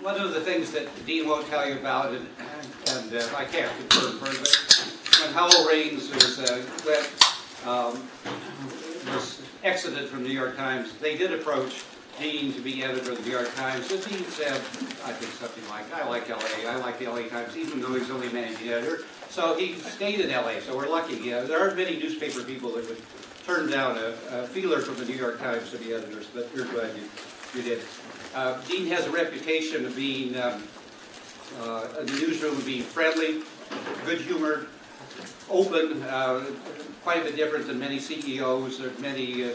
one of the things that Dean won't tell you about, and I can't confirm further, when Howell Raines was exited from the New York Times, they did approach Dean to be editor of the New York Times. And Dean said, I think something like, I like LA, I like the LA Times, even though he's only managing editor. So he stayed in LA, so we're lucky. There aren't many newspaper people that would turn down a feeler from the New York Times to be editors, but we're glad you did. Dean has a reputation of being, in the newsroom, of being friendly, good-humored, open, quite a bit different than many CEOs or many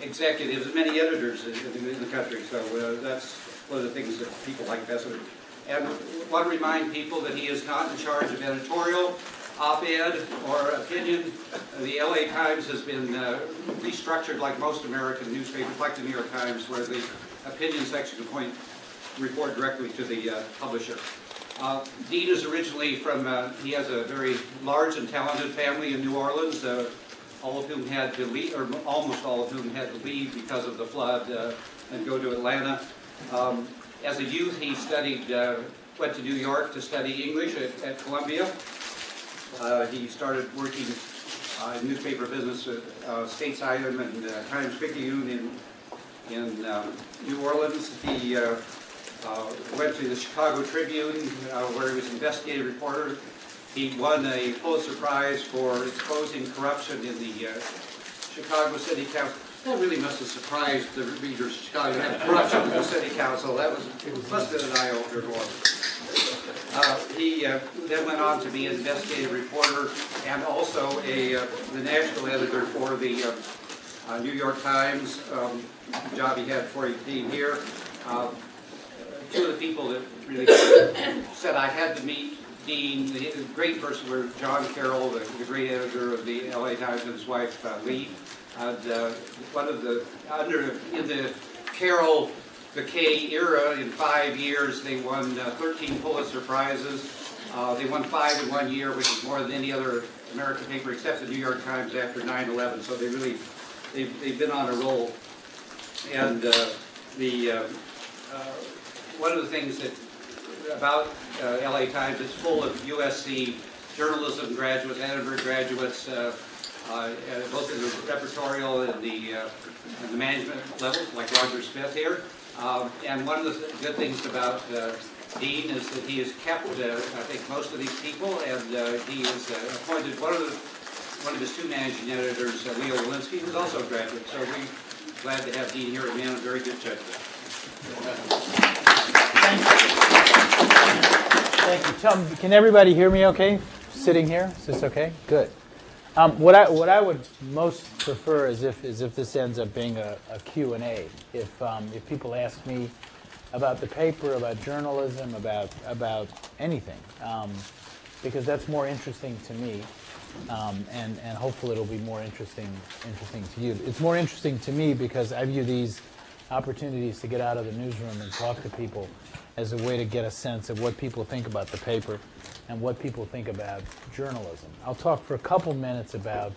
executives and many editors in the country. So that's one of the things that people like best. And I want to remind people that he is not in charge of editorial, op-ed, or opinion. The LA Times has been restructured like most American newspapers, like the New York Times, where the opinion section can report directly to the publisher. Dean is originally from, he has a very large and talented family in New Orleans, all of whom had to leave, or almost all of whom had to leave because of the flood and go to Atlanta. As a youth, he studied, went to New York to study English at Columbia. He started working in newspaper business at Stateside and Times-Picayune in New Orleans. He went to the Chicago Tribune, where he was an investigative reporter. He won a Pulitzer Prize for exposing corruption in the Chicago City Council. That really must have surprised the readers of Chicago. Had corruption in the City Council. That must have been an eye-opener for him. He then went on to be an investigative reporter and also the national editor for the New York Times, job he had before he came here. Two of the people that really said I had to meet Dean, the great person, were John Carroll, the great editor of the LA Times, and his wife Lee. And one of the in the Carroll Baquet era, in 5 years, they won 13 Pulitzer Prizes. They won 5 in 1 year, which is more than any other American paper except the New York Times after 9/11. So they really, they've been on a roll. And one of the things that about LA Times, it's full of USC journalism graduates, Annenberg graduates, both in the repertorial and the management level, like Roger Smith here. And one of the good things about Dean is that he has kept, I think, most of these people, and he has appointed one of his 2 managing editors, Leo Walensky, who's also a graduate. So we're glad to have Dean here, a man of very good judgment. Thank you. Tom, can everybody hear me okay? Sitting here? Is this okay? Good. What I would most prefer is if this ends up being a Q&A. If people ask me about the paper, about journalism, about anything, because that's more interesting to me, and hopefully it'll be more interesting to you. It's more interesting to me because I view these opportunities to get out of the newsroom and talk to people as a way to get a sense of what people think about the paper and what people think about journalism. I'll talk for a couple minutes about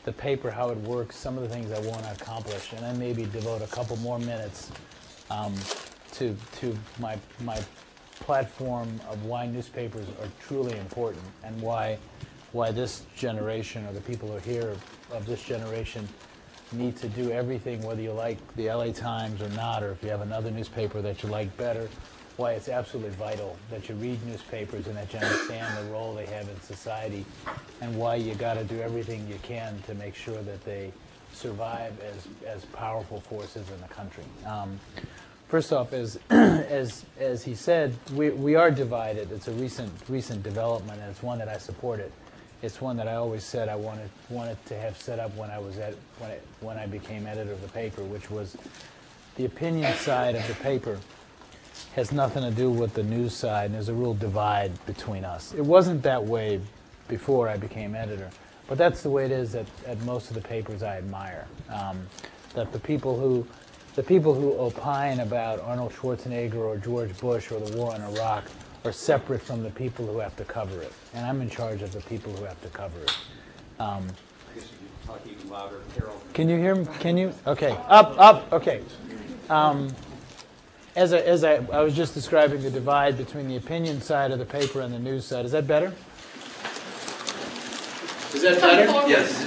the paper, how it works, some of the things I want to accomplish, and then maybe devote a couple more minutes to my platform of why newspapers are truly important and why this generation, or the people who are here of this generation, need to do everything, whether you like the LA Times or not, or if you have another newspaper that you like better, why it's absolutely vital that you read newspapers and that you understand the role they have in society, and why you got to do everything you can to make sure that they survive as powerful forces in the country. First off, as he said, we are divided. It's a recent development, and it's one that I supported. It's one that I always said I wanted to have set up when I became editor of the paper, which was the opinion side of the paper has nothing to do with the news side, and there's a real divide between us. It wasn't that way before I became editor, but that's the way it is at most of the papers I admire. That the people who opine about Arnold Schwarzenegger or George Bush or the war in Iraq are separate from the people who have to cover it, and I'm in charge of the people who have to cover it. I guess you can talk even louder, Carol. Can you hear me? Can you? Okay. Up. Okay. as I was just describing the divide between the opinion side of the paper and the news side. Is that better? Is that better? Yes.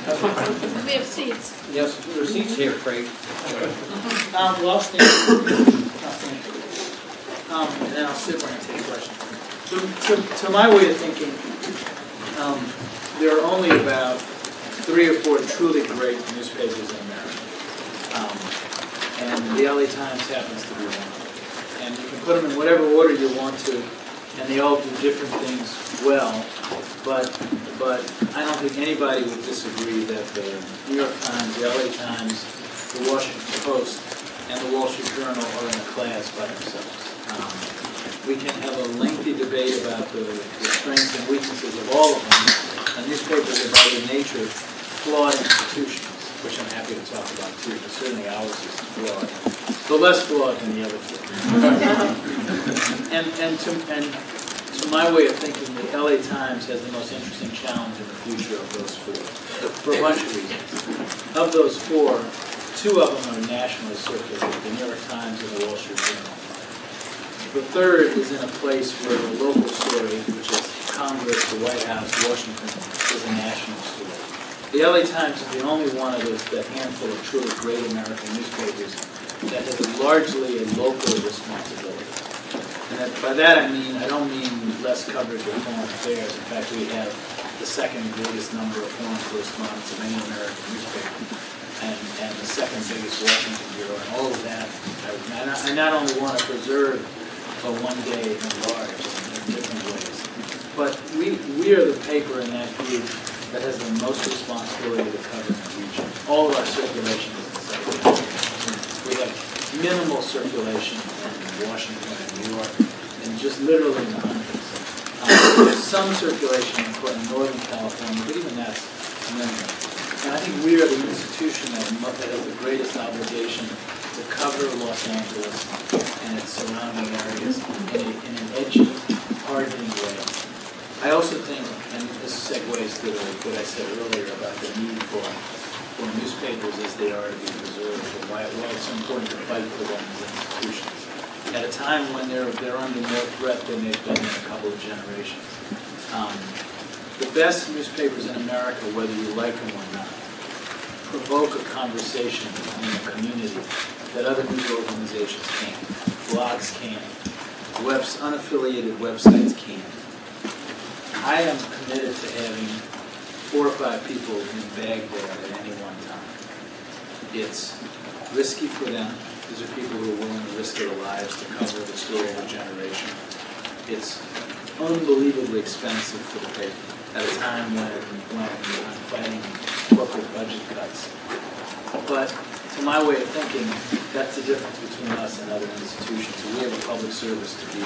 We have seats. Yes, there are seats here, Craig. Well, I'll stand. And then I'll sit where I take questions. To my way of thinking, there are only about 3 or 4 truly great newspapers in America. And the LA Times happens to be one. And you can put them in whatever order you want to, and they all do different things well. But I don't think anybody would disagree that the New York Times, the LA Times, the Washington Post, and the Wall Street Journal are in a class by themselves. We can have a lengthy debate about the strengths and weaknesses of all of them, and newspapers are by their nature flawed institutions, which I'm happy to talk about too, but certainly ours is flawed, but less flawed than the other two. and to my way of thinking, the LA Times has the most interesting challenge in the future of those 4, for a bunch of reasons. Of those 4, 2 of them are nationally circulated, the New York Times and the Wall Street Journal. The third is in a place where the local story, which is Congress, the White House, Washington, is a national story. The LA Times is the only one of that handful of truly great American newspapers that has largely a local responsibility. And by that I don't mean less coverage of foreign affairs. In fact, we have the second greatest number of foreign correspondents of any American newspaper, and the second biggest Washington bureau, and all of that. I not only want to preserve, but one day enlarge in different ways. But we are the paper in that group that has the most responsibility to cover the region. All of our circulation is in South. We have minimal circulation in Washington and New York, and just literally in the hundreds. There's some circulation in Northern California, but even that's minimal. And I think we are the institution that has the greatest obligation to cover Los Angeles and its surrounding areas in an edgy, hard-hitting way. I also think, and this segues to what I said earlier about the need for newspapers as they are to be preserved, and why it's so important to fight for them as institutions. At a time when they're under more threat than they've been in a couple of generations. The best newspapers in America, whether you like them or not, provoke a conversation in a community that other news organizations can't, blogs can't, unaffiliated websites can't. I am committed to having 4 or 5 people in Baghdad at any one time. It's risky for them. These are people who are willing to risk their lives to cover the story of a generation. It's unbelievably expensive for the paper at a time when I'm fighting corporate budget cuts. But to my way of thinking, that's the difference between us and other institutions. We have a public service to do.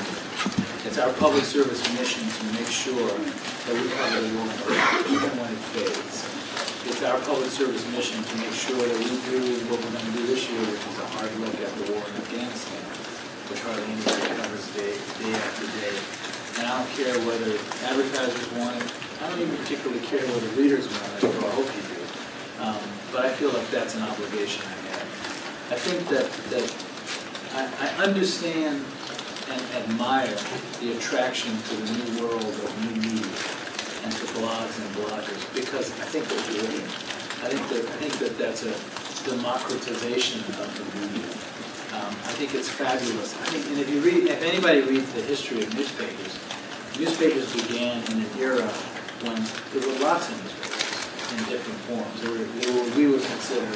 It's our public service mission to make sure that we cover the war even when it fades. It's our public service mission to make sure that we do what we're going to do this year, which is a hard look at the war in Afghanistan, which hardly anybody covers day after day. And I don't care whether advertisers want it. I don't even particularly care whether readers want it, or I hope you do. But I feel like that's an obligation I have. I think that I understand and admire the attraction to the new world of new media and to blogs and bloggers, because I think they're brilliant. I think that that's a democratization of the media. I think it's fabulous. And if anybody reads the history of newspapers began in an era when there were lots of newspapers in different forms. We would consider,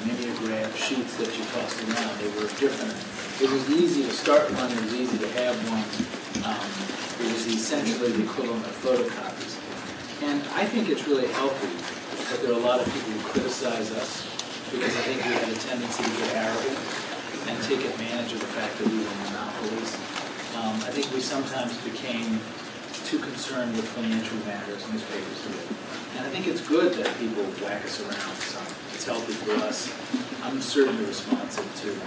mimeograph sheets that you tossed around. They were different. It was easy to start one. It was easy to have one. It was essentially the equivalent of photocopies. And I think it's really healthy that there are a lot of people who criticize us because I think we had a tendency to get arrogant and take advantage of the fact that we were monopolies. I think we sometimes became too concerned with financial matters, newspapers did. And I think it's good that people whack us around some. It's healthy for us. I'm certainly responsive to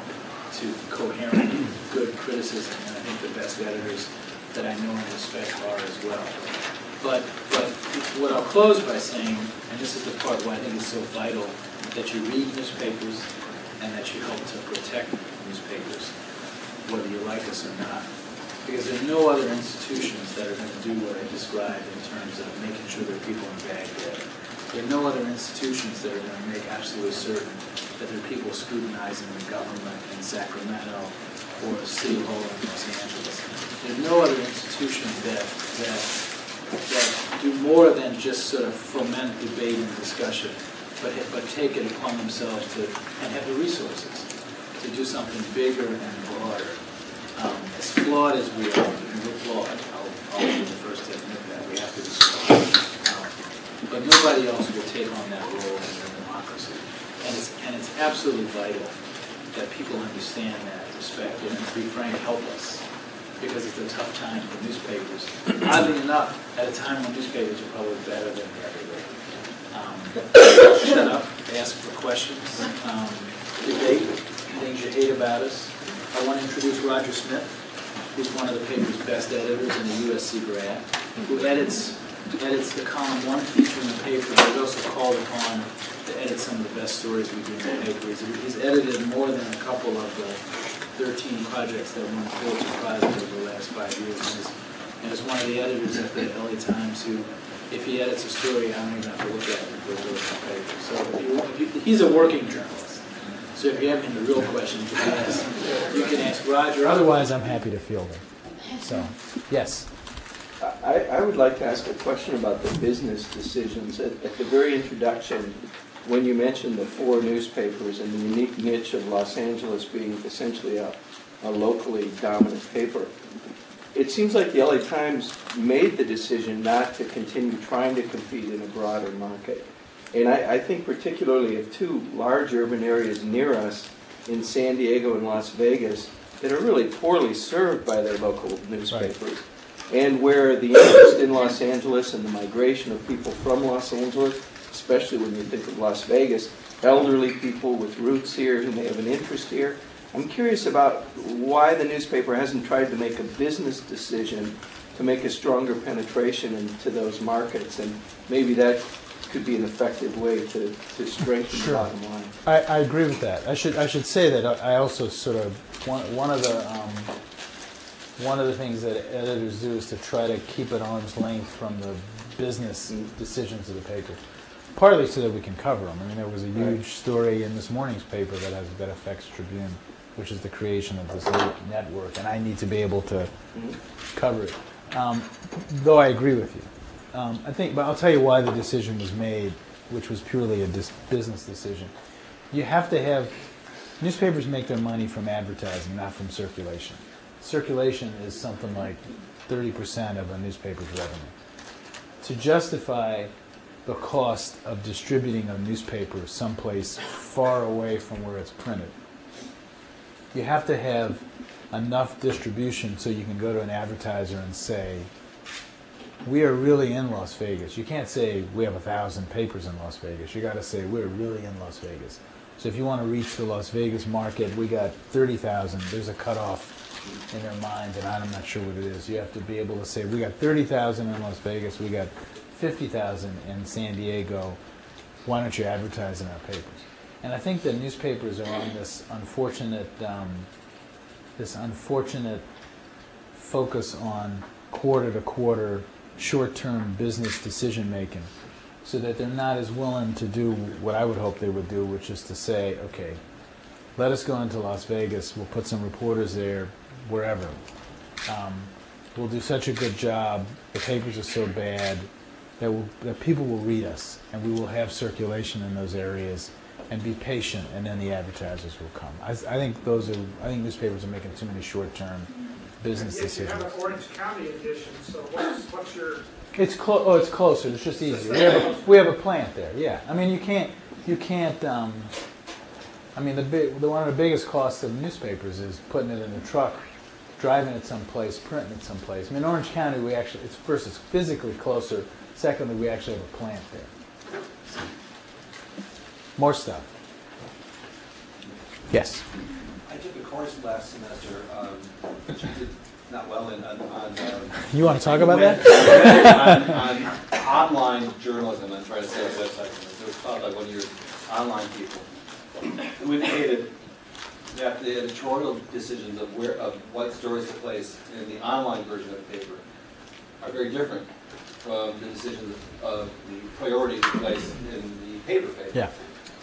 coherent, good criticism, and I think the best editors that I know and respect are as well. But what I'll close by saying, and this is the part where I think is so vital, that you read newspapers and that you help to protect newspapers. whether you like us or not. Because there are no other institutions that are going to do what I described in terms of making sure there are people in Baghdad. There are no other institutions that are going to make absolutely certain that there are people scrutinizing the government in Sacramento or City Hall in Los Angeles. There are no other institutions that do more than just sort of foment debate and discussion, but take it upon themselves and have the resources to do something bigger and broader. As flawed as we are, and we're flawed, I'll be the first to admit that, we have to be flawed. But nobody else will take on that role in a democracy. And it's absolutely vital that people understand that, respect it, and to be frank, help us. Because it's a tough time for newspapers. Oddly enough, at a time when newspapers are probably better than ever. Shut up, ask for questions, debate, things you hate about us. I want to introduce Roger Smith, who's one of the paper's best editors and a USC grad, who edits the column one feature in the paper, but is also called upon to edit some of the best stories we do in the paper. He's edited more than a couple of the 13 projects that won Pulitzer Prize over the last 5 years, and is one of the editors at the LA Times who, if he edits a story, I don't even have to look at it before it goes to the paper. So he's a working journalist. So if you have any real questions, you can ask Roger. Otherwise, I'm happy to field it. So, yes. I would like to ask a question about the business decisions. At the very introduction, when you mentioned the 4 newspapers and the unique niche of Los Angeles being essentially a locally dominant paper, it seems like the LA Times made the decision not to continue trying to compete in a broader market. And I think particularly of 2 large urban areas near us in San Diego and Las Vegas that are really poorly served by their local newspapers. Right. And where the interest in Los Angeles and the migration of people from Los Angeles, especially when you think of Las Vegas, elderly people with roots here who may have an interest here. I'm curious about why the newspaper hasn't tried to make a business decision to make a stronger penetration into those markets, and maybe that could be an effective way to strengthen the bottom line. I agree with that. I should say that I also sort of one of the things that editors do is to try to keep at arm's length from the business decisions of the paper. Partly so that we can cover them. I mean, there was a huge story in this morning's paper that affects Tribune, which is the creation of this network, and I need to be able to cover it. Though I agree with you. I think, but I'll tell you why the decision was made, which was purely a business decision. You have to have, newspapers make their money from advertising, not from circulation. Circulation is something like 30% of a newspaper's revenue. To justify the cost of distributing a newspaper someplace far away from where it's printed, you have to have enough distribution so you can go to an advertiser and say, we are really in Las Vegas. You can't say we have 1,000 papers in Las Vegas. You got to say we're really in Las Vegas. So if you want to reach the Las Vegas market, we got 30,000. There's a cutoff in their minds, and I'm not sure what it is. You have to be able to say we got 30,000 in Las Vegas. We got 50,000 in San Diego. Why don't you advertise in our papers? And I think the newspapers are on this unfortunate focus on quarter-to-quarter, short-term business decision-making, so that they're not as willing to do what I would hope they would do, which is to say, okay, let us go into Las Vegas, we'll put some reporters there, wherever. We'll do such a good job, the papers are so bad, that people will read us, and we will have circulation in those areas, and be patient, and then the advertisers will come. I think newspapers are making too many short-term business decisions. You have an Orange County edition, so what's your... It's closer. It's just easier. We have a plant there. Yeah. I mean, you can't. I mean, one of the biggest costs of newspapers is putting it in a truck, driving it someplace, printing it someplace. I mean, Orange County, it's physically closer. Secondly, we actually have a plant there. So, more stuff. Yes. I took a course last semester, which I did not well in, on you want to talk about that? on online journalism. I'm trying to set up websites. It was taught by one of your online people, who indicated that the editorial decisions of what stories to place in the online version of the paper are very different from the decisions of the priorities to place in the paper. Yeah.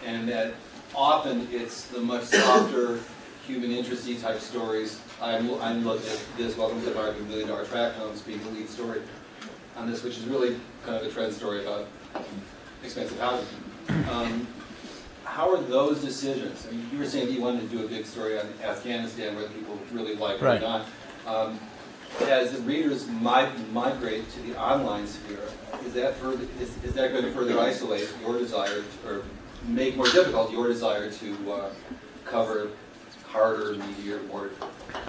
And that often it's the much softer, human interesty type stories. I'm looking at this Welcome to the American $1 Million Tract Homes being the lead story on this, which is really kind of a trend story about expensive housing. How are those decisions? I mean, you were saying that you wanted to do a big story on Afghanistan where people really like right. going on. As the readers migrate to the online sphere, is that going to further isolate your desire or make more difficult your desire to cover harder, meatier, more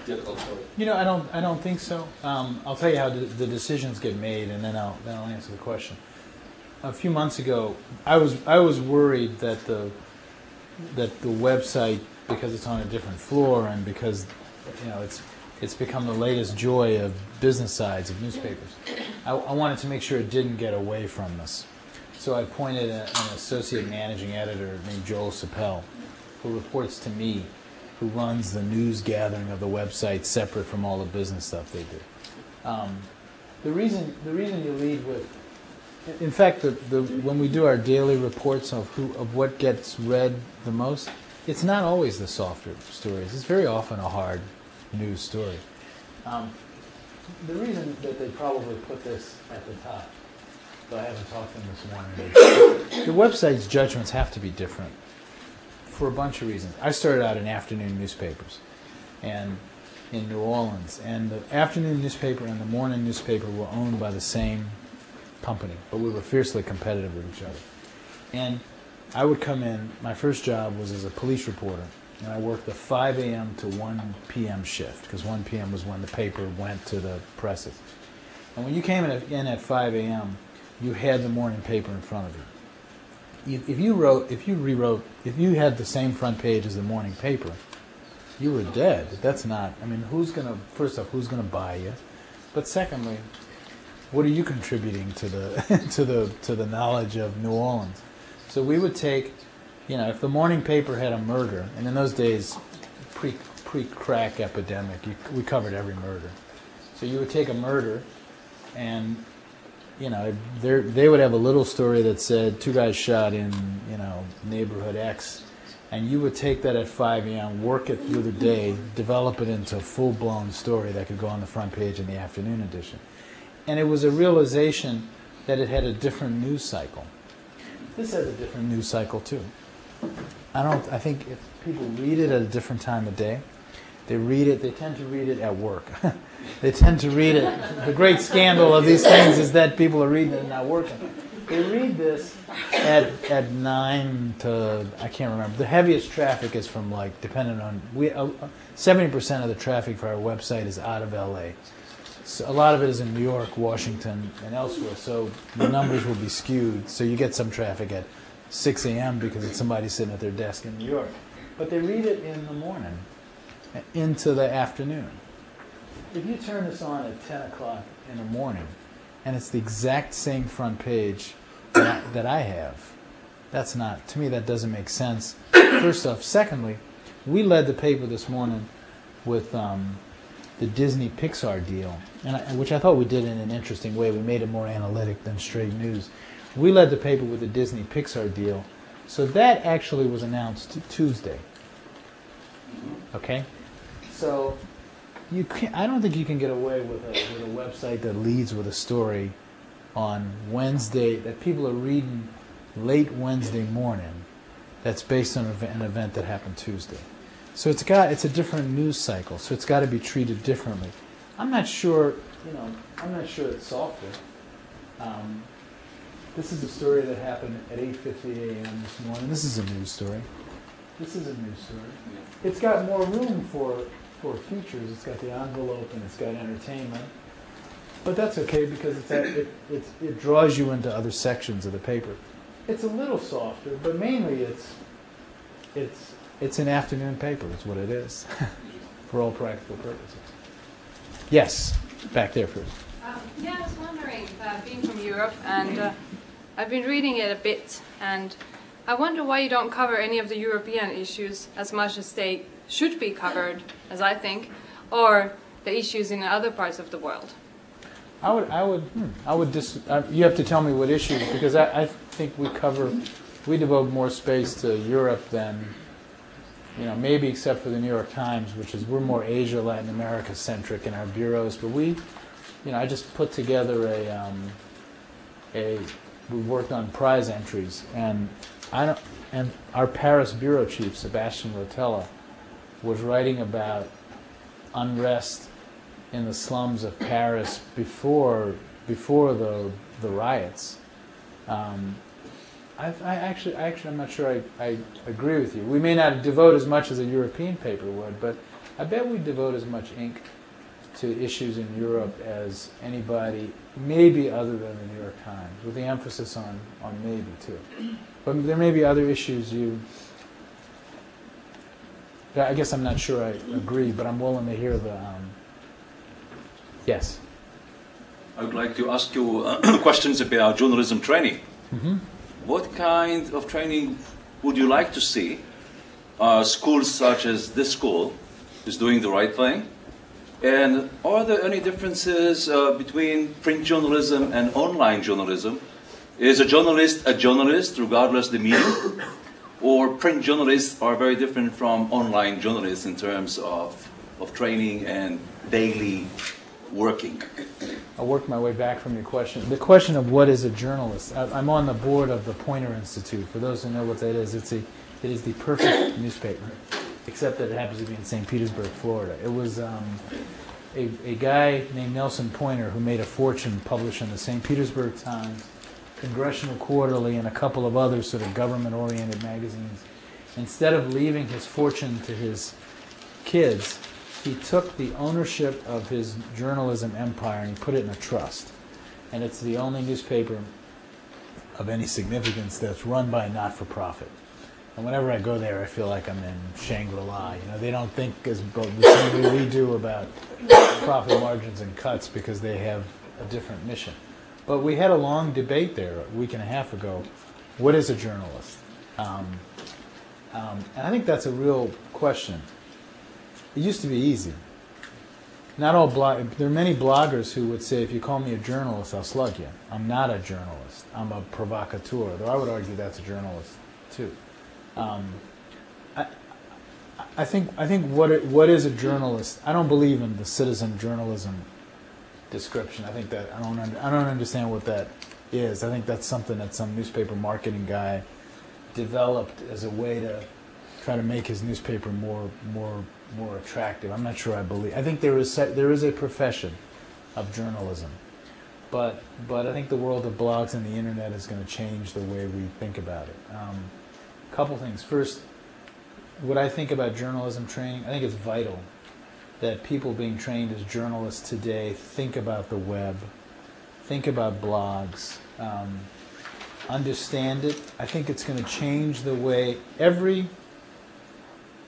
difficult stories? You know, I don't think so. I'll tell you how the decisions get made, and then I'll answer the question. A few months ago, I was worried that the website, because it's on a different floor and because it's become the latest joy of business sides of newspapers. I wanted to make sure it didn't get away from us. So I appointed an associate managing editor named Joel Sapel, who reports to me, who runs the news gathering of the website separate from all the business stuff they do. The reason you lead with, in fact, when we do our daily reports of what gets read the most, it's not always the softer stories. It's very often a hard news story. The reason that they probably put this at the top, though I haven't talked to them this morning, is the website's judgments have to be different for a bunch of reasons. I started out in afternoon newspapers and in New Orleans, and the afternoon newspaper and the morning newspaper were owned by the same company, but we were fiercely competitive with each other. And I would come in, my first job was as a police reporter, and I worked the 5 a.m. to 1 p.m. shift, because 1 p.m. was when the paper went to the presses. And when you came in at 5 a.m., you had the morning paper in front of you. If you had the same front page as the morning paper, you were dead. That's not, I mean, first off, who's going to buy you? But secondly, what are you contributing to the to the knowledge of New Orleans? So we would take, if the morning paper had a murder, and in those days, pre-crack epidemic, we covered every murder. So you would take a murder, and they would have a little story that said 2 guys shot in neighborhood X, and you would take that at 5 a.m., work it through the day, develop it into a full-blown story that could go on the front page in the afternoon edition. And it was a realization that it had a different news cycle. This has a different news cycle too. I think if people read it at a different time of day, they tend to read it at work. They tend to read it. The great scandal of these things is that people are reading it and not working. They read this at 9 to, I can't remember. The heaviest traffic is from depending on, 70% of the traffic for our website is out of LA. So a lot of it is in New York, Washington, and elsewhere, so the numbers will be skewed. So you get some traffic at 6 a.m. because it's somebody sitting at their desk in New York. But they read it in the morning, into the afternoon. If you turn this on at 10 o'clock in the morning, and it's the exact same front page that I have, to me that doesn't make sense, first off. Secondly, we led the paper this morning with the Disney Pixar deal, which I thought we did in an interesting way. We made it more analytic than straight news. We led the paper with the Disney Pixar deal, so that actually was announced Tuesday. Okay, so I don't think you can get away with a website that leads with a story on Wednesday that people are reading late Wednesday morning. That's based on an event that happened Tuesday. So it's a different news cycle, so it's got to be treated differently. I'm not sure it's softer. This is a story that happened at 8:50 a.m. this morning. This is a news story. It's got more room for features. It's got the envelope and it's got entertainment. But that's okay because it draws you into other sections of the paper. It's a little softer, but mainly it's an afternoon paper, is what it is, for all practical purposes. Yes, back there first. I was wondering, being from Europe, and I've been reading it a bit, and I wonder why you don't cover any of the European issues as much as they should be covered, as I think, or the issues in other parts of the world. You have to tell me what issues, because I think we devote more space to Europe than, maybe except for the New York Times, which is, we're more Asia, Latin America centric in our bureaus, but I just put together we worked on prize entries, and our Paris bureau chief, Sebastian Rotella, was writing about unrest in the slums of Paris before the riots. I'm not sure I agree with you. We may not devote as much as a European paper would, but I bet we devote as much ink to issues in Europe as anybody, maybe other than the New York Times, with the emphasis on maybe too. But there may be other issues I guess I'm not sure I agree, but I'm willing to hear the. Yes. I would like to ask you questions about journalism training. Mm-hmm. What kind of training would you like to see? Schools such as this school is doing the right thing. And are there any differences between print journalism and online journalism? Is a journalist regardless of the medium? Or print journalists are very different from online journalists in terms of training and daily working? I'll work my way back from your question. The question of what is a journalist. I'm on the board of the Poynter Institute. For those who know what that is, it is the perfect newspaper, except that it happens to be in St. Petersburg, Florida. It was a guy named Nelson Poynter who made a fortune publishing the St. Petersburg Times, Congressional Quarterly, and a couple of other sort of government-oriented magazines. Instead of leaving his fortune to his kids, he took the ownership of his journalism empire and he put it in a trust. And it's the only newspaper of any significance that's run by a not-for-profit. And whenever I go there, I feel like I'm in Shangri-La. They don't think the same way we do about profit margins and cuts because they have a different mission. But we had a long debate there a week and a half ago. What is a journalist? And I think that's a real question. It used to be easy. There are many bloggers who would say, if you call me a journalist, I'll slug you. I'm not a journalist. I'm a provocateur. Though I would argue that's a journalist too. I think what is a journalist? I don't believe in the citizen journalism description. I think that I don't understand what that is. I think that's something that some newspaper marketing guy developed as a way to try to make his newspaper more attractive. I'm not sure I believe. I think there is a profession of journalism, but I think the world of blogs and the internet is going to change the way we think about it. A couple things. First, what I think about journalism training, I think it's vital that people being trained as journalists today think about the web, think about blogs, understand it. I think it's going to change the way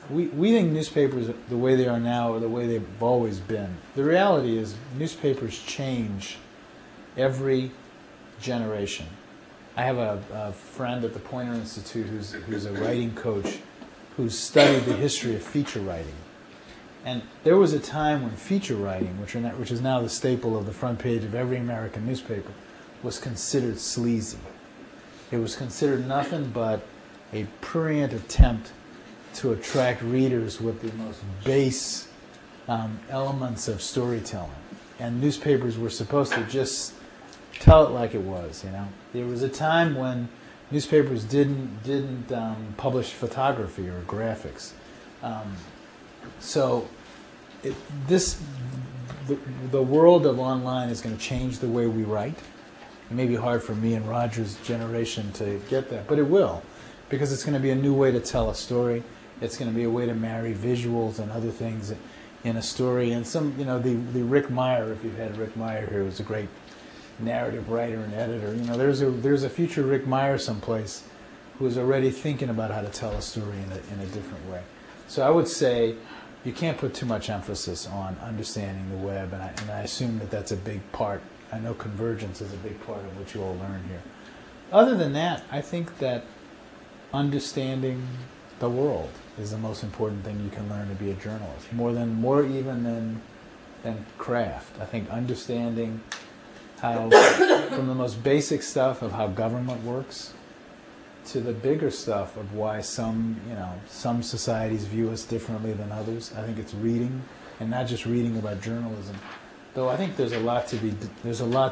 we think newspapers, the way they are now, are the way they've always been. The reality is newspapers change every generation. I have a friend at the Poynter Institute who's a writing coach who's studied the history of feature writing. And there was a time when feature writing, which is now the staple of the front page of every American newspaper, was considered sleazy. It was considered nothing but a prurient attempt to attract readers with the most base elements of storytelling. And newspapers were supposed to just tell it like it was, There was a time when newspapers didn't publish photography or graphics. The world of online is going to change the way we write. It may be hard for me and Roger's generation to get that, but it will, because it's going to be a new way to tell a story. It's going to be a way to marry visuals and other things in a story. And the Rick Meyer, if you've had Rick Meyer here, was a great narrative writer and editor. There's a future Rick Meyer someplace who is already thinking about how to tell a story in a different way. So I would say you can't put too much emphasis on understanding the web, and I assume that that's a big part. I know convergence is a big part of what you all learn here. Other than that, I think that understanding the world is the most important thing you can learn to be a journalist. More even than craft. I think understanding how, from the most basic stuff of how government works to the bigger stuff of why some societies view us differently than others. I think it's reading, and not just reading about journalism. Though I think there's a lot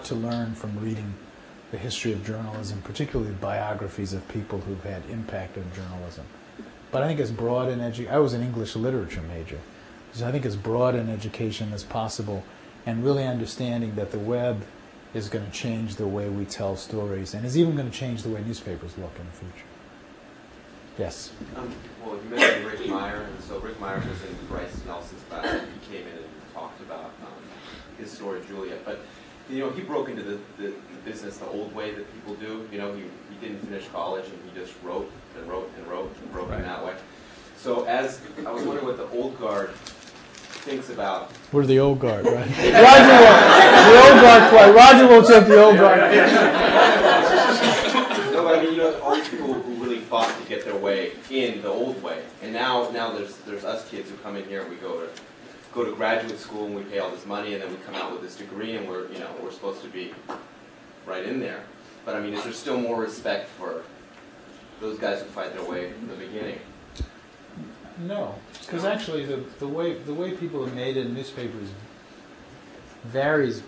to learn from reading the history of journalism, particularly biographies of people who've had impact on journalism. But I think as broad an I was an English literature major, so I think as broad an education as possible, and really understanding that the web is going to change the way we tell stories, and is even going to change the way newspapers look in the future. Yes? Well, you mentioned Rick Meyer, and so Rick Meyer was in Bryce Nelson's class, and he came in and talked about his story, Juliet. But, he broke into the business the old way that people do. He didn't finish college, and he just wrote and wrote and wrote and wrote in that way. So as I was wondering what the old guard thinks about. We're the old guard, right? Roger will take the old guard. No, but I mean, all these people who really fought to get their way in the old way, and now there's us kids who come in here and we go to graduate school and we pay all this money and then we come out with this degree and we're supposed to be right in there. But I mean, is there still more respect for those guys who fight their way from the beginning? No, because actually the way people have made it in newspapers varies,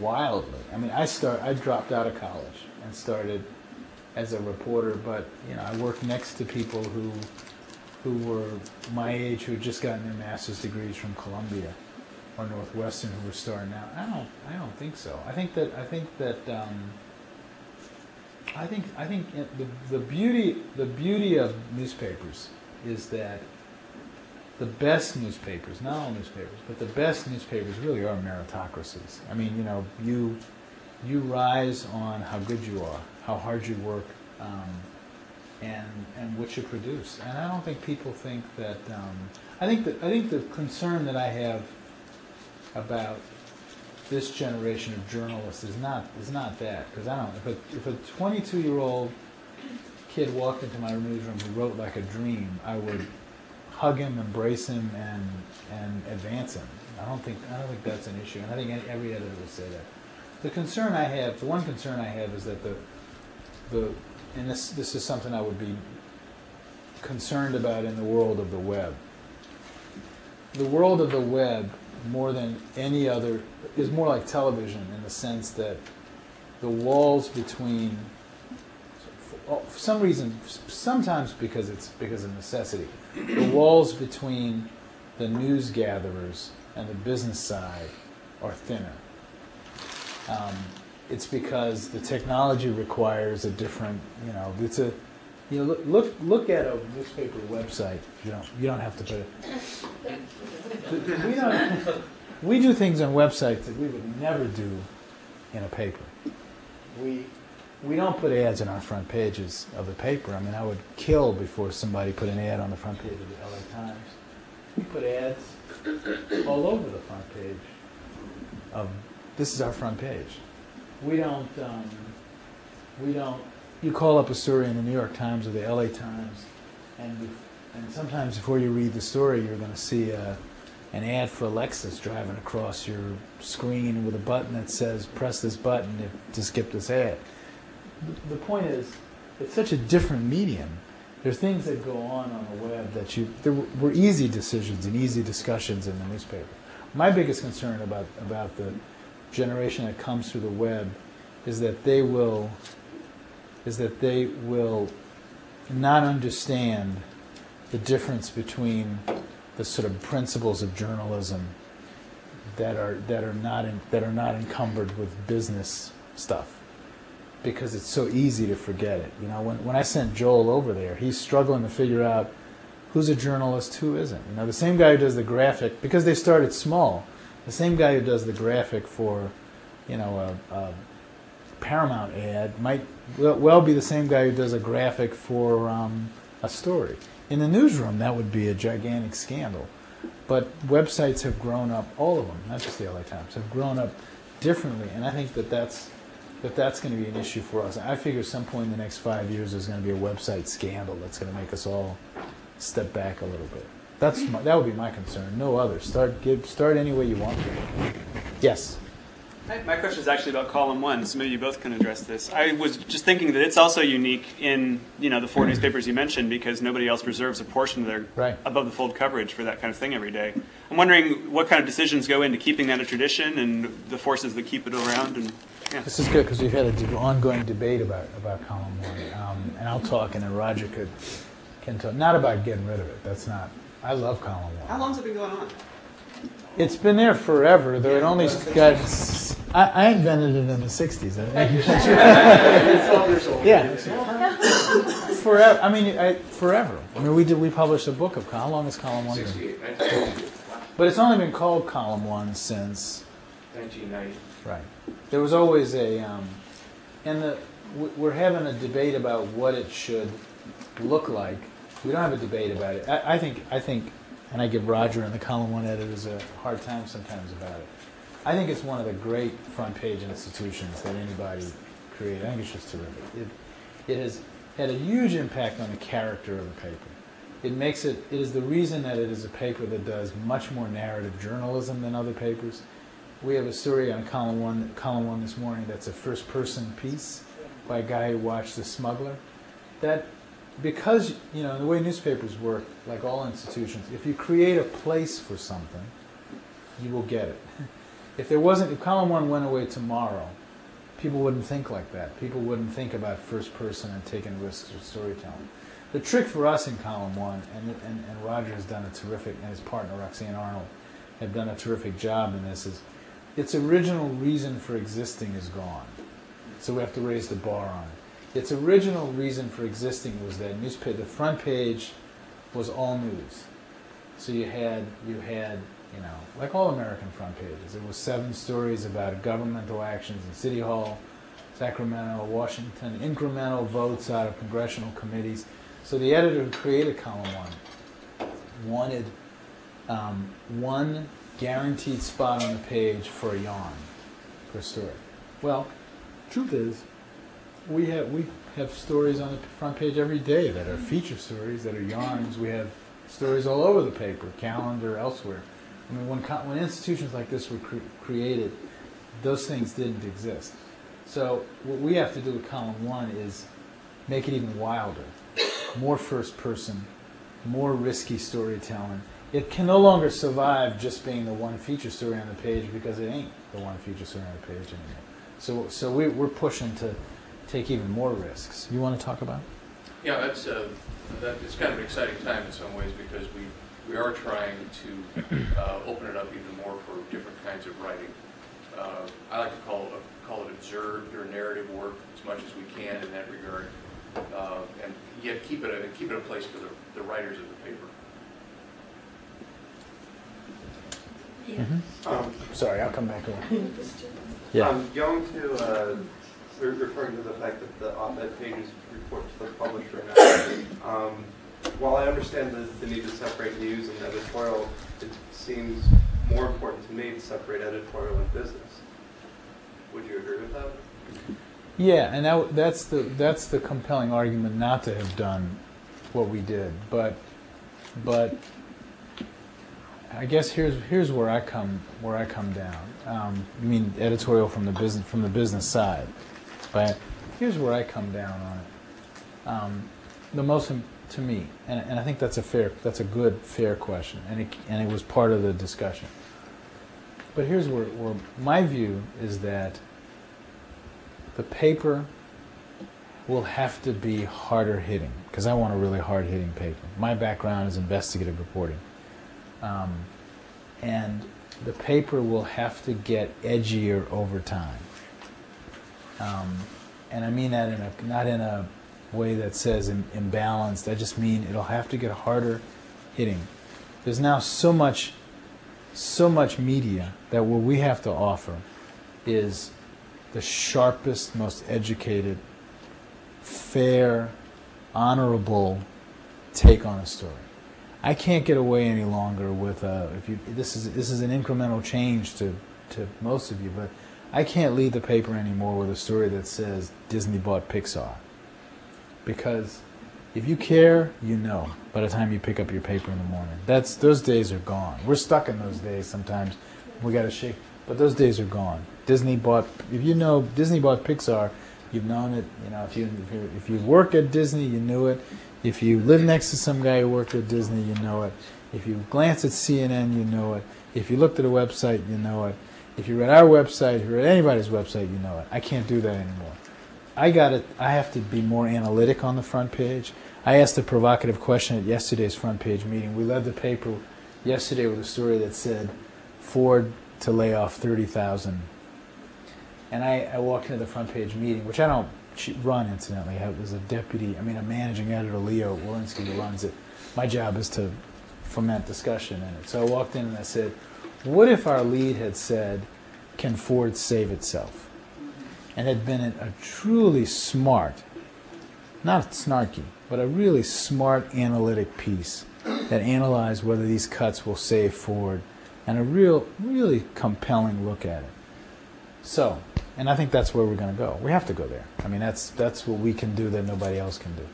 wildly. I mean, I dropped out of college and started as a reporter, but I worked next to people who were my age, who had just gotten their master's degrees from Columbia or Northwestern, who were starting out. I don't think so. I think the beauty of newspapers is that the best newspapers, not all newspapers, but the best newspapers really are meritocracies. I mean, you rise on how good you are, how hard you work, and what you produce. And I don't think people think that. I think the concern that I have about this generation of journalists is not that, because if a 22-year-old kid walked into my newsroom who wrote like a dream, I would hug him, embrace him, and advance him. I don't think that's an issue, and I think every editor would say that. The one concern I have is that and this is something I would be concerned about in the world of the web. The world of the web, more than any other, is more like television in the sense that the walls between, for some reason, sometimes because of necessity, the walls between the news gatherers and the business side are thinner. It's because the technology requires a different, look at a newspaper website. You don't have to put it. We do things on websites that we would never do in a paper. We don't put ads on our front pages of the paper. I mean, I would kill before somebody put an ad on the front page of the LA Times. We put ads all over the front page of, this is our front page. We don't, you call up a story in the New York Times or the LA Times, and sometimes before you read the story, you're going to see an ad for Lexus driving across your screen with a button that says, press this button to skip this ad. The point is, it's such a different medium. There are things that go on the web that there were easy decisions and easy discussions in the newspaper. My biggest concern about the generation that comes through the web is that they will not understand the difference between the sort of principles of journalism that are not encumbered with business stuff, because it's so easy to forget it. When I sent Joel over there, he's struggling to figure out who's a journalist, who isn't. The same guy who does the graphic, because they started small, the same guy who does the graphic for, a Paramount ad might well be the same guy who does a graphic for a story. In the newsroom, that would be a gigantic scandal. But websites have grown up, all of them, not just the LA Times, have grown up differently, and I think that's that's going to be an issue for us. I figure at some point in the next 5 years there's going to be a website scandal that's going to make us all step back a little bit. That would be my concern. No other. Start any way you want to. Yes. My question is actually about column 1, so maybe you both can address this. I was just thinking that it's also unique in the 4 newspapers you mentioned because nobody else reserves a portion of their above-the-fold coverage for that kind of thing every day. I'm wondering what kind of decisions go into keeping that a tradition and the forces that keep it around. And This is good because we've had an ongoing debate about column 1, and I'll talk, and then Roger can talk. Not about getting rid of it. That's not. I love column 1. How long has it been going on? It's been there forever, though it only got... I invented it in the 60s, I think. It's 12 years old. Yeah. Forever. I mean, forever. I mean, we published a book of... How long has column 1 been? 68. But it's only been called column 1 since... 1990. Right. There was always a... we're having a debate about what it should look like. We don't have a debate about it. I think, and I give Roger and the column 1 editors a hard time sometimes about it. I think it's one of the great front page institutions that anybody created. I think it's just terrific. It has had a huge impact on the character of the paper. It is the reason that it is a paper that does much more narrative journalism than other papers. We have a story on column one this morning that's a first person piece by a guy who watched The Smuggler. That because, the way newspapers work, like all institutions, if you create a place for something, you will get it. If column 1 went away tomorrow, people wouldn't think like that. People wouldn't think about first person and taking risks with storytelling. The trick for us in column 1, and Roger has done a terrific, and his partner Roxanne Arnold have done a terrific job in this, is its original reason for existing is gone. So we have to raise the bar on it. Its original reason for existing was that the front page was all news. So you had like all American front pages, it was 7 stories about governmental actions in City Hall, Sacramento, Washington, incremental votes out of congressional committees. So the editor who created column 1 wanted one guaranteed spot on the page for a yarn, for a story. Well, truth is, we have stories on the front page every day that are feature stories, that are yarns. We have stories all over the paper, calendar, elsewhere. I mean, when institutions like this were created, those things didn't exist. So what we have to do with column 1 is make it even wilder, more first person, more risky storytelling. It can no longer survive just being the one feature story on the page because it ain't the one feature story on the page anymore. So we're pushing to take even more risks. You want to talk about it? Yeah, it's kind of an exciting time in some ways because we are trying to open it up even more for different kinds of writing. I like to call it observed or narrative work as much as we can in that regard, and yet keep it a place for the writers of the paper. Yeah. Sorry, I'll come back over. Yeah. Going to referring to the fact that the op-ed pages report to the publisher now. While I understand the need to separate news and editorial, it seems more important to me to separate editorial and business. Would you agree with that? Yeah, and that's the compelling argument not to have done what we did. But I guess here's where I come down. You mean editorial from the business side, but here's where I come down on it. The most to me, and I think that's a good fair question, and it was part of the discussion. But here's where my view is that the paper will have to be harder hitting, because I want a really hard hitting paper. My background is investigative reporting. And the paper will have to get edgier over time. And I mean that not in a way that says imbalanced. I just mean it'll have to get harder hitting. There's now so much media that what we have to offer is the sharpest, most educated, fair, honorable take on a story. I can't get away any longer with this is an incremental change to most of you, but I can't lead the paper anymore with a story that says Disney bought Pixar. Because if you care, you know by the time you pick up your paper in the morning. Those days are gone. We're stuck in those days sometimes. We got to shake. But those days are gone. If you know Disney bought Pixar, you've known it. You know, if you work at Disney, you knew it. If you live next to some guy who worked at Disney, you know it. If you glance at CNN, you know it. If you looked at a website, you know it. If you read our website, if you read anybody's website, you know it. I can't do that anymore. I have to be more analytic on the front page. I asked a provocative question at yesterday's front page meeting. We led the paper yesterday with a story that said Ford to lay off 30,000. And I walked into the front page meeting, which I don't run, incidentally. I was a managing editor, Leo Walensky, who runs it. My job is to foment discussion in it. So I walked in and I said, what if our lead had said, can Ford save itself? And had been a truly smart, not snarky, but a really smart analytic piece that analyzed whether these cuts will save Ford, and a really compelling look at it. So, and I think that's where we're going to go. We have to go there. I mean, that's what we can do that nobody else can do.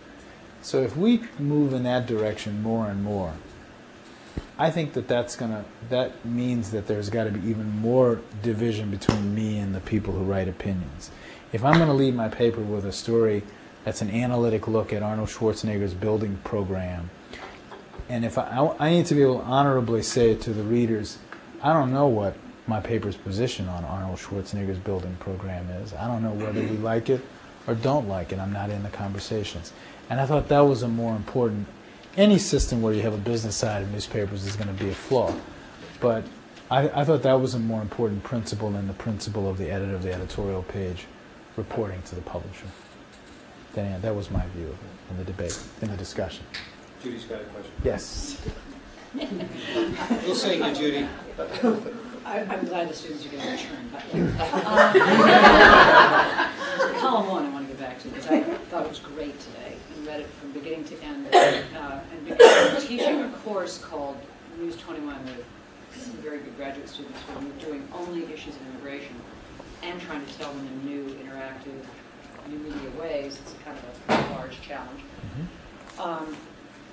So if we move in that direction more and more, I think that means that there's got to be even more division between me and the people who write opinions. If I'm going to lead my paper with a story that's an analytic look at Arnold Schwarzenegger's building program, and if I need to be able to honorably say to the readers, I don't know what my paper's position on Arnold Schwarzenegger's building program is. I don't know whether we like it or don't like it. I'm not in the conversations. And I thought that was a more important. Any system where you have a business side of newspapers is going to be a flaw. But I thought that was a more important principle than the principle of the editor of the editorial page reporting to the publisher. That was my view of it in the debate, in the discussion. Judy's got a question. Yes. We'll say you, Judy. I'm glad the students are getting their turn. But, column 1 I want to get back to because I thought it was great today and read it from beginning to end. And because I'm teaching a course called News 21 with some very good graduate students who are doing only issues of immigration and trying to tell them in new, interactive, new media ways. It's kind of a large challenge.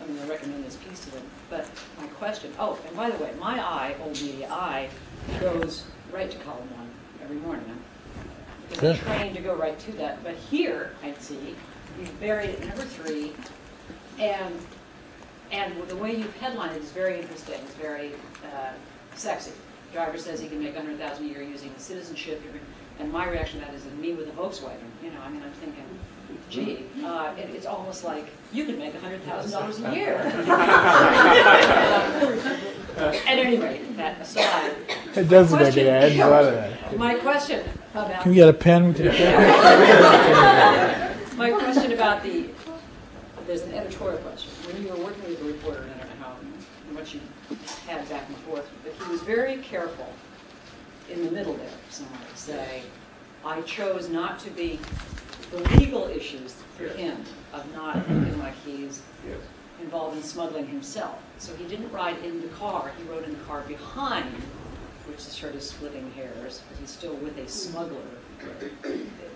I recommend this piece to them. But my question, and by the way, my eye, old media eye, goes right to column 1 every morning. Because I'm trained to go right to that. But here, I see, you've buried it number 3, and the way you've headlined it is very interesting. It's very sexy. Driver says he can make $100,000 a year using citizenship. And my reaction to that is me with a Volkswagen. I'm thinking, gee, it's almost like you can make $100,000 a year. At any rate, that aside. It does make it add a lot of that. My question about. Can we get a pen? My question about there's an editorial question. When you were working with a reporter, I don't know how much you had back and forth, but he was very careful in the middle there, someone would say, I chose not to be the legal issues for him of not looking like he's involved in smuggling himself. So he didn't ride in the car, he rode in the car behind, which is sort of splitting hairs, but he's still with a smuggler.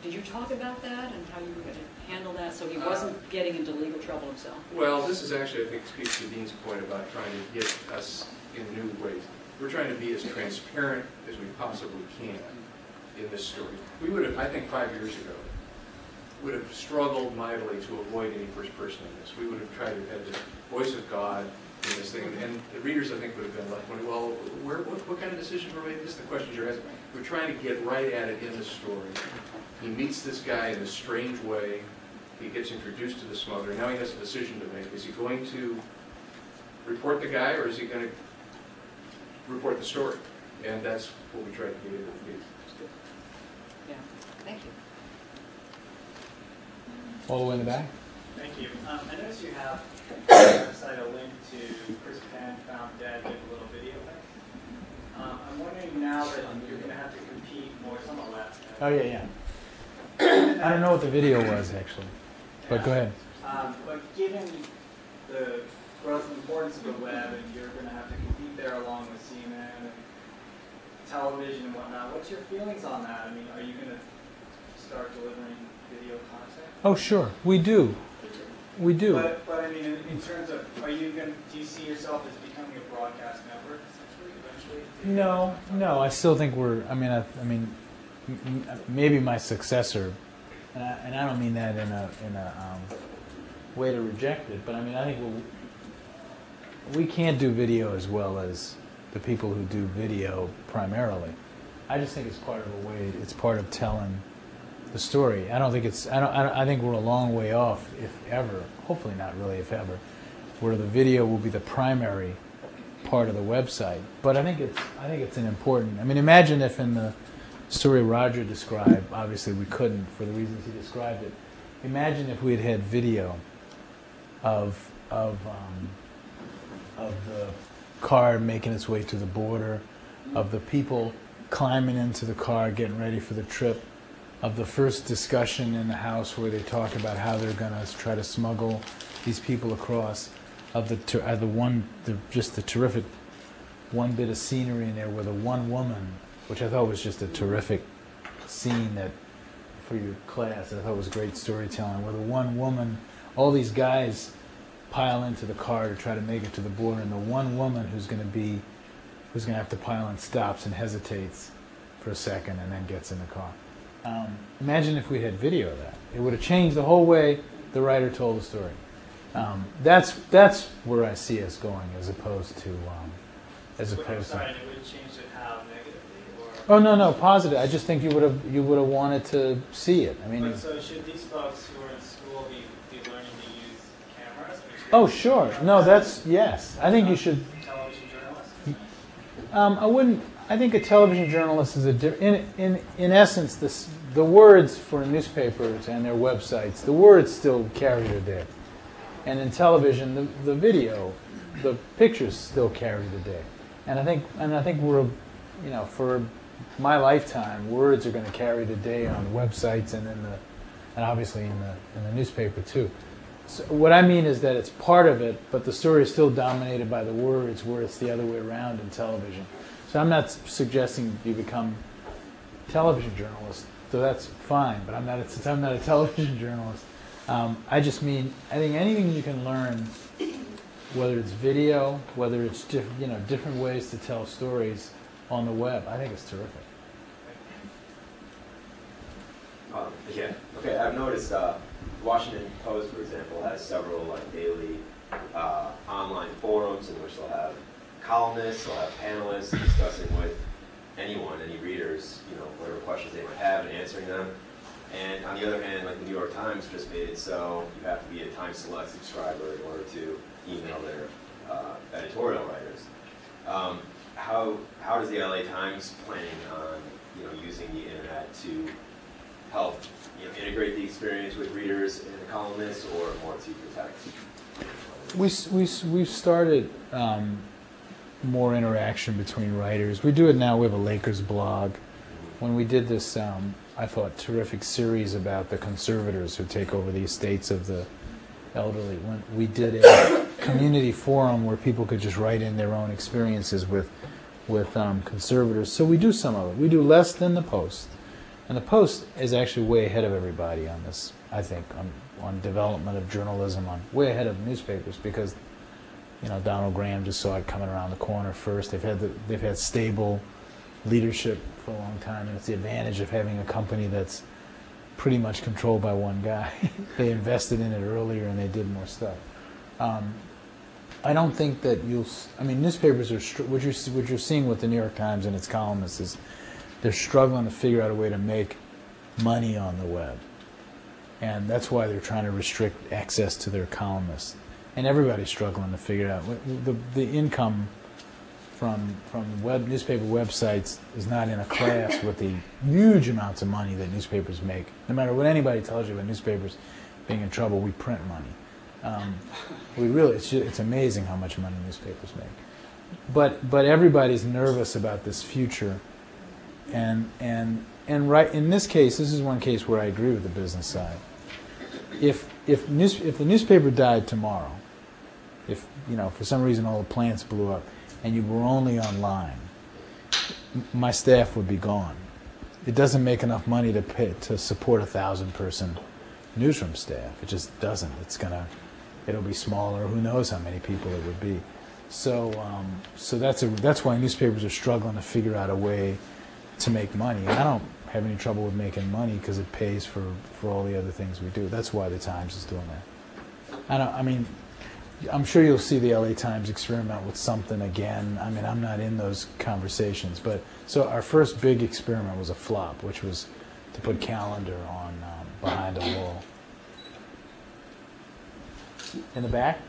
Did you talk about that and how you were going to handle that so he wasn't getting into legal trouble himself? Well, this is actually, I think, speaks to Dean's point about trying to get us in new ways. We're trying to be as transparent as we possibly can in this story. We would have, I think 5 years ago, would have struggled mightily to avoid any first person in this. We would have tried to have the voice of God in this thing, and the readers, I think, would have been like, well, what kind of decision were made? This is the questions you're asking. We're trying to get right at it in the story. He meets this guy in a strange way. He gets introduced to the smuggler. Now he has a decision to make. Is he going to report the guy, or is he going to report the story? And that's what we try to get into the piece. Yeah, thank you. All the way in the back? Thank you. I noticed you have on the website a link to Chris Penn found dead, did a little video of it. I'm wondering now that you're going to have to compete more, it's on the left. Oh, yeah. I don't know what the video was, actually. But go ahead. But given the growth and importance of the web, and you're going to have to compete there along with CNN and television and whatnot. What's your feelings on that? I mean, are you going to start delivering video content? Oh, sure, we do. We do. But I mean, in terms of, do you see yourself as becoming a broadcast network essentially eventually? No. I still think we're. I mean, maybe my successor, and I don't mean that in a way to reject it, but I mean, I think we can't do video as well as the people who do video primarily. I just think it's part of a way. It's part of telling the story. I don't think it's. I think we're a long way off, if ever. Hopefully not really, if ever, where the video will be the primary part of the website. But I think it's an important. I mean, imagine if in the story Roger described, obviously we couldn't for the reasons he described it. Imagine if we had had video of the car making its way to the border, of the people climbing into the car, getting ready for the trip, of the first discussion in the house where they talk about how they're going to try to smuggle these people across, of the terrific one bit of scenery in there where the one woman, which I thought was just a terrific scene that for your class, I thought was great storytelling, where the one woman, all these guys pile into the car to try to make it to the border, and the one woman who's going to have to pile in stops and hesitates for a second and then gets in the car. Imagine if we had video of that. It would have changed the whole way the writer told the story. That's where I see us going, as opposed to. It would have changed it how negatively, or? Oh no, positive. I just think you would have wanted to see it. I mean. But so should these folks who are in school be learning to use cameras? Oh sure. No, that's yes. I think you should. Television journalists? I wouldn't. I think a television journalist is in essence the words for newspapers and their websites. The words still carry the day, and in television, the video, the pictures still carry the day. And I think we're, for my lifetime, words are going to carry the day on websites and obviously in the newspaper too. So what I mean is that it's part of it, but the story is still dominated by the words, where it's the other way around in television. So I'm not suggesting you become a television journalist, so that's fine. But since I'm not a television journalist, I just mean I think anything you can learn, whether it's video, whether it's different ways to tell stories on the web, I think it's terrific. Yeah. Okay. I've noticed Washington Post, for example, has several daily online forums in which they'll have columnists, they'll have panelists discussing with anyone, any readers, whatever questions they might have and answering them. And on the other hand, like the New York Times just made it so you have to be a Time Select subscriber in order to email their editorial writers. How does the LA Times planning on using the internet to help integrate the experience with readers and the columnists, or more to protect? We've started more interaction between writers. We do it now. We have a Lakers blog. When we did this, I thought, terrific series about the conservators who take over the estates of the elderly, when we did a community forum where people could just write in their own experiences with conservators. So we do some of it. We do less than the Post. And the Post is actually way ahead of everybody on this, I think, on development of journalism, way ahead of newspapers, because Donald Graham just saw it coming around the corner first. They've had stable leadership for a long time, and it's the advantage of having a company that's pretty much controlled by one guy. They invested in it earlier and they did more stuff. I don't think that newspapers are what you're seeing with the New York Times and its columnists is they're struggling to figure out a way to make money on the web, and that's why they're trying to restrict access to their columnists. And everybody's struggling to figure out the income from newspaper websites is not in a class with the huge amounts of money that newspapers make. No matter what anybody tells you about newspapers being in trouble, we print money. It's amazing how much money newspapers make. But everybody's nervous about this future, and right in this case, this is one case where I agree with the business side. If the newspaper died tomorrow, if for some reason all the plants blew up and you were only online, my staff would be gone. It doesn't make enough money to support a 1,000-person newsroom staff. It just doesn't. It'll be smaller. Who knows how many people it would be. So that's why newspapers are struggling to figure out a way to make money. And I don't have any trouble with making money because it pays for all the other things we do. That's why the Times is doing that. I'm sure you'll see the LA Times experiment with something again. I mean, I'm not in those conversations, but so our first big experiment was a flop, which was to put calendar on behind a wall. In the back?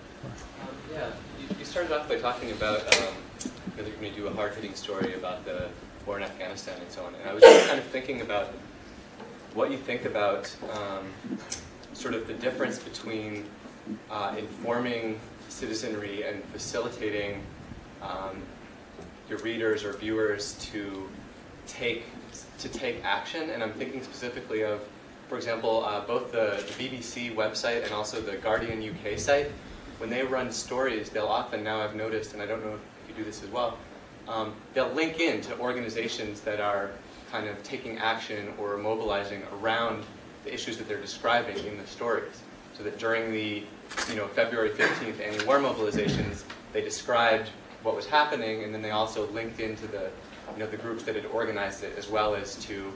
Yeah, you started off by talking about whether you're going to do a hard-hitting story about the war in Afghanistan and so on. And I was just kind of thinking about what you think about sort of the difference between informing citizenry and facilitating your readers or viewers to take action. And I'm thinking specifically of, for example, both the BBC website and also the Guardian UK site. When they run stories, they'll often, now I've noticed, and I don't know if you do this as well, they'll link in to organizations that are kind of taking action or mobilizing around the issues that they're describing in the stories. So that during the February 15th anti-war mobilizations, they described what was happening, and then they also linked into the groups that had organized it, as well as to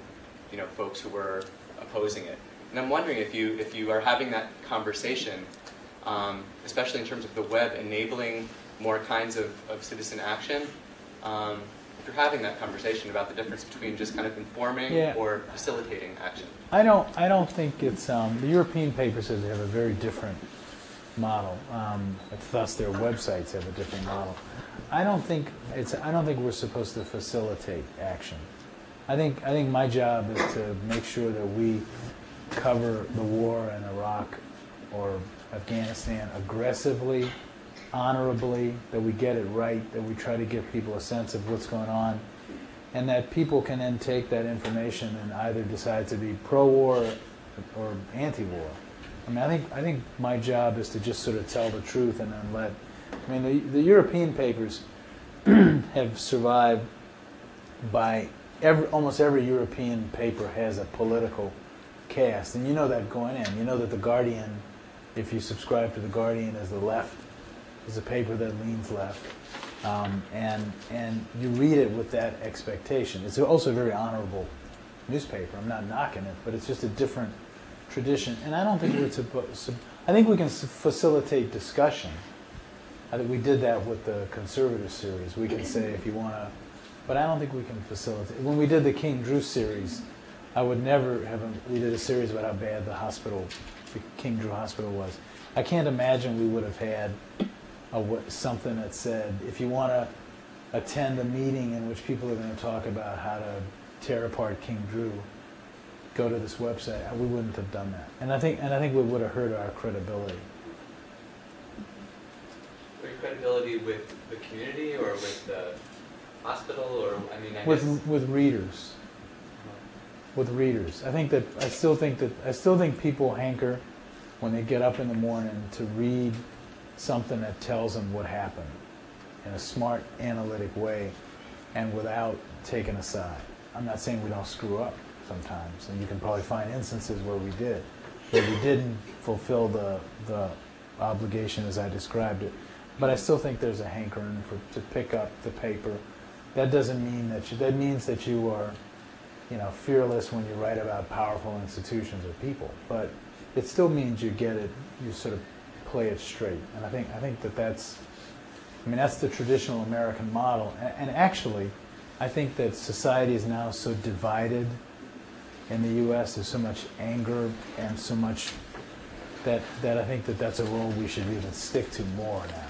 folks who were opposing it. And I'm wondering if you are having that conversation, especially in terms of the web enabling more kinds of citizen action, if you're having that conversation about the difference between just kind of informing or facilitating action. I don't think it's the European paper says they have a very different model. Thus, their websites have a different model. I don't think we're supposed to facilitate action. I think my job is to make sure that we cover the war in Iraq or Afghanistan aggressively, honorably, that we get it right, that we try to give people a sense of what's going on, and that people can then take that information and either decide to be pro-war or anti-war. I mean, I think my job is to just sort of tell the truth and then the European papers have survived by almost every European paper has a political cast, and you know that going in. You know that the Guardian, if you subscribe to the Guardian, is the left, is a paper that leans left, and you read it with that expectation. It's also a very honorable newspaper. I'm not knocking it, but it's just a different tradition, and I don't think we're supposed. I think we can facilitate discussion. I think we did that with the conservative series. We can say if you want to, but I don't think we can facilitate. When we did the King Drew series, I would never have. We did a series about how bad the King Drew Hospital was. I can't imagine we would have had something that said, if you want to attend a meeting in which people are going to talk about how to tear apart King Drew, go to this website. We wouldn't have done that, and I think we would have hurt our credibility. Or your credibility with the community, or with the hospital, or with readers. With readers, I still think people hanker when they get up in the morning to read something that tells them what happened in a smart, analytic way, and without taking a side. I'm not saying we don't screw up sometimes, and you can probably find instances where we didn't fulfill the obligation as I described it. But I still think there's a hankering to pick up the paper. That doesn't mean that means that you are, fearless when you write about powerful institutions or people. But it still means you sort of play it straight. And I think that's the traditional American model. And actually, I think that society is now so divided in the U.S. There's so much anger and so much that I think that's a role we should even stick to more now.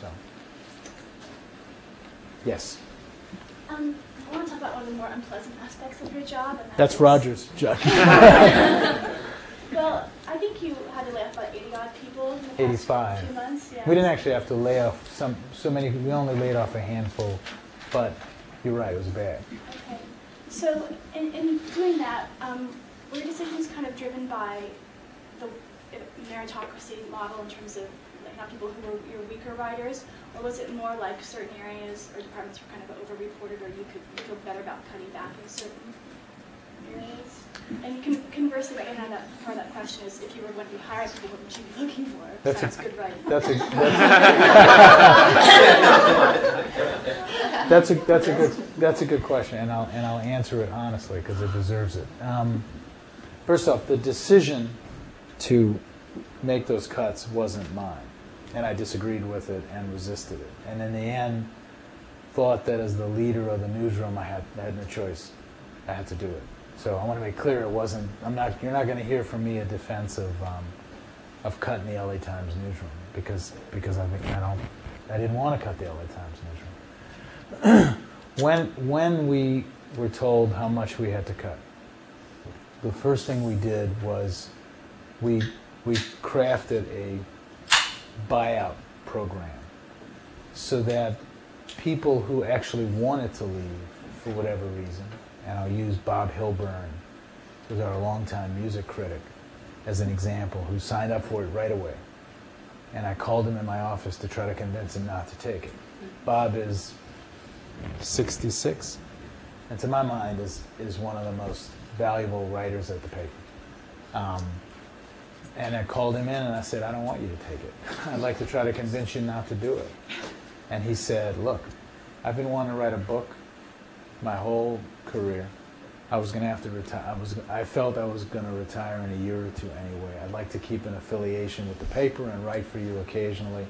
So, yes. I want to talk about one of the more unpleasant aspects of your job. And that's Roger's job. Well, I think you had to lay off about 80-odd people in the past 85. 2 months. Yeah. We didn't actually have to lay off so many. We only laid off a handful, but you're right, it was bad. Okay. So in doing that, were decisions kind of driven by the meritocracy model in terms of like not people who were your weaker writers, or was it more like certain areas or departments were kind of over-reported, or you feel better about cutting back in certain areas? And conversely, the other hand, that part of that question is, if you were going to be hiring people, what would you be looking for? Besides good writing. That's a good question, and I'll answer it honestly because it deserves it. First off, the decision to make those cuts wasn't mine, and I disagreed with it and resisted it, and in the end, thought that as the leader of the newsroom, I had no choice. I had to do it. So I want to make clear it wasn't. You're not going to hear from me a defense of cutting the LA Times newsroom because I didn't want to cut the LA Times newsroom. When we were told how much we had to cut, the first thing we did was we crafted a buyout program so that people who actually wanted to leave for whatever reason, and I'll use Bob Hilburn, who's our longtime music critic, as an example, who signed up for it right away. And I called him in my office to try to convince him not to take it. Bob is 66, and to my mind is one of the most valuable writers at the paper. And I called him in and I said, I don't want you to take it. I'd like to try to convince you not to do it. And he said, look, I've been wanting to write a book my whole career. I was going to have to retire. I felt I was going to retire in a year or two anyway. I'd like to keep an affiliation with the paper and write for you occasionally.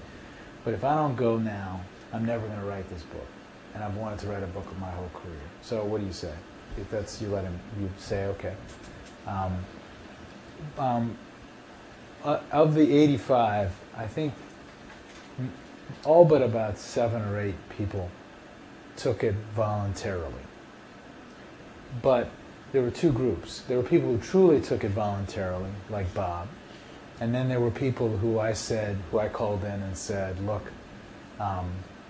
But if I don't go now, I'm never going to write this book. And I've wanted to write a book of my whole career. So what do you say? If that's, you say, okay. Of the 85, I think all but about 7 or 8 people took it voluntarily. But there were 2 groups. There were people who truly took it voluntarily, like Bob, and then there were people who I called in and said, look,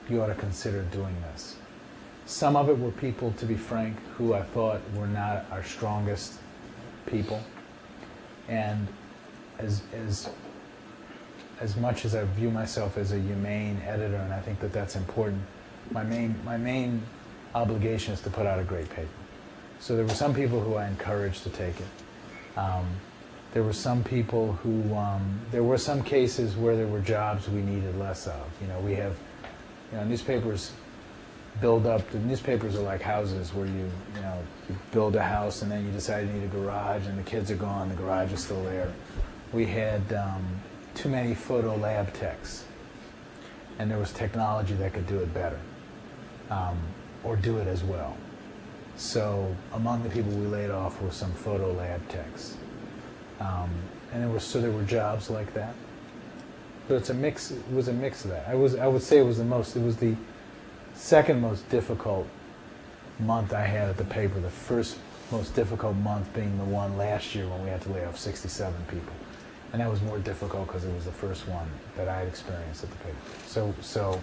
you ought to consider doing this. Some of it were people, to be frank, who I thought were not our strongest people. And as much as I view myself as a humane editor, and I think that that's important, my main obligation is to put out a great paper. So there were some people who I encouraged to take it. There were some people who, there were some cases where there were jobs we needed less of. We have, newspapers build up. The newspapers are like houses where you build a house and then you decide you need a garage and the kids are gone, the garage is still there. We had too many photo lab techs, and there was technology that could do it better, or do it as well. So among the people we laid off were some photo lab techs, and there were jobs like that. But it's a mix. It was a mix of that. I would say it was the second most difficult month I had at the paper. The first most difficult month being the one last year when we had to lay off 67 people. And that was more difficult because it was the first one that I had experienced at the paper. So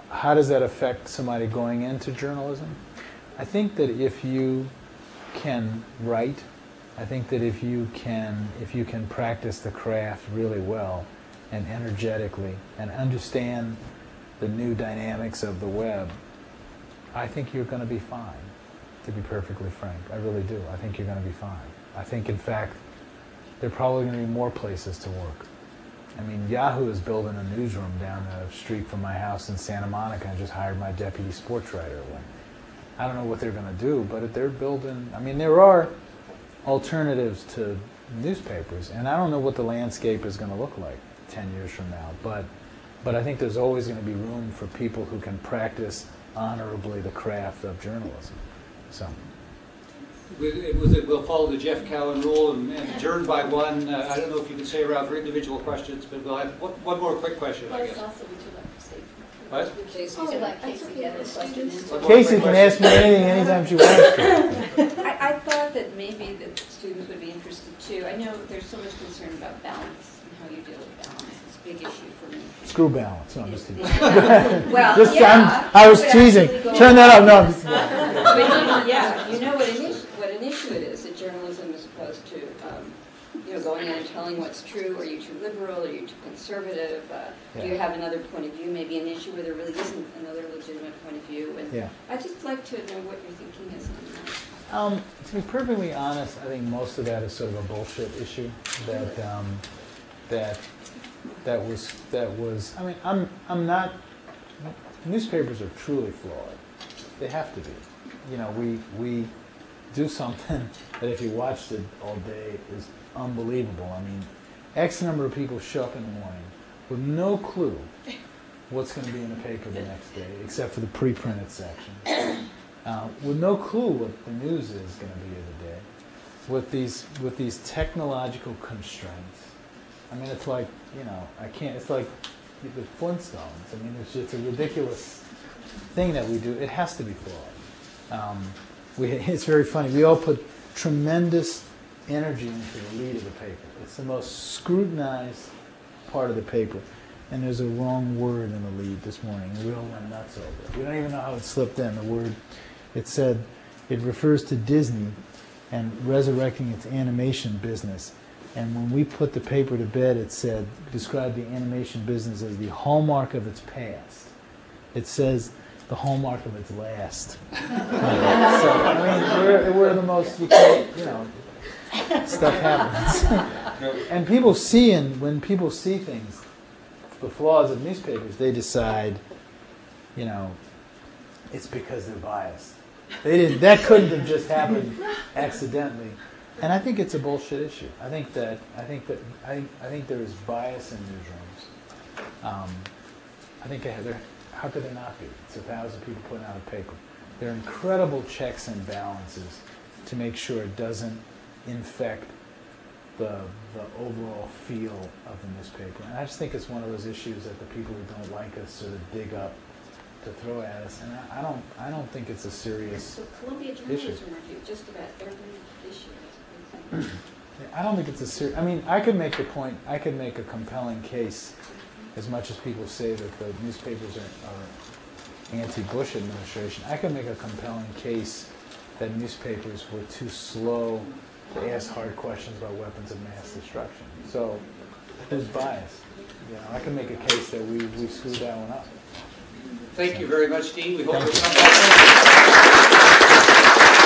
how does that affect somebody going into journalism? I think that if you can write, I think that if you can practice the craft really well and energetically and understand the new dynamics of the web, I think you're going to be fine, to be perfectly frank. I really do. I think you're going to be fine. I think, in fact, there are probably going to be more places to work. I mean, Yahoo is building a newsroom down the street from my house in Santa Monica and just hired my deputy sports writer away. I don't know what they're going to do, but they're building... I mean, there are alternatives to newspapers, and I don't know what the landscape is going to look like 10 years from now, but I think there's always going to be room for people who can practice honorably the craft of journalism. So... We'll follow the Jeff Cowan rule and adjourn by one. I don't know if you can stay around for individual questions, but we'll have one more quick question, I guess. What? Casey can ask me anything anytime she wants to. I thought that maybe the students would be interested too. I know there's so much concern about balance and how you deal with balance. It's a big issue for me. Screw balance. No, I'm just teasing. Well, just, yeah. I was teasing. Turn that up. No. Yeah, you know what an issue it is that journalism is opposed to, going going in and telling what's true? Are you too liberal? Are you too conservative? Do you have another point of view, maybe an issue where there really isn't another legitimate point of view? And I'd just like to know what your thinking is on that. To be perfectly honest, I think most of that is sort of a bullshit issue. That was. I mean, I'm not. Newspapers are truly flawed. They have to be. You know, we do something that if you watched it all day is unbelievable. I mean, X number of people show up in the morning with no clue what's going to be in the paper the next day, except for the pre-printed section, with no clue what the news is going to be of the day, with these technological constraints. I mean, it's like, you know, it's like the Flintstones. I mean, it's a ridiculous thing that we do. It has to be flawed. It's very funny. We all put tremendous energy into the lead of the paper. It's the most scrutinized part of the paper. And there's a wrong word in the lead this morning. We all went nuts over it. We don't even know how it slipped in. The word, it said, it refers to Disney and resurrecting its animation business. And when we put the paper to bed, it said, described the animation business as the hallmark of its past. It says the hallmark of its last. So, I mean, we're the most, you can't, you know, stuff happens. And people see, when people see things, the flaws of newspapers, they decide, you know, it's because they're biased. That couldn't have just happened accidentally. And I think it's a bullshit issue. I think there is bias in newsrooms. I think how could there not be? It's 1,000 people putting out a paper. There are incredible checks and balances to make sure it doesn't infect the overall feel of the newspaper. And I just think it's one of those issues that the people who don't like us sort of dig up to throw at us. And I don't think it's a serious So Columbia issue. Journalism Review, just about every issue. I don't think it's a serious. I mean, I could make the point. I could make a compelling case, as much as people say that the newspapers are anti-Bush administration. I could make a compelling case that newspapers were too slow to ask hard questions about weapons of mass destruction. So there's bias. You know, I can make a case that we screwed that one up. Thank you very much, Dean. We hope Thank you'll you. come back.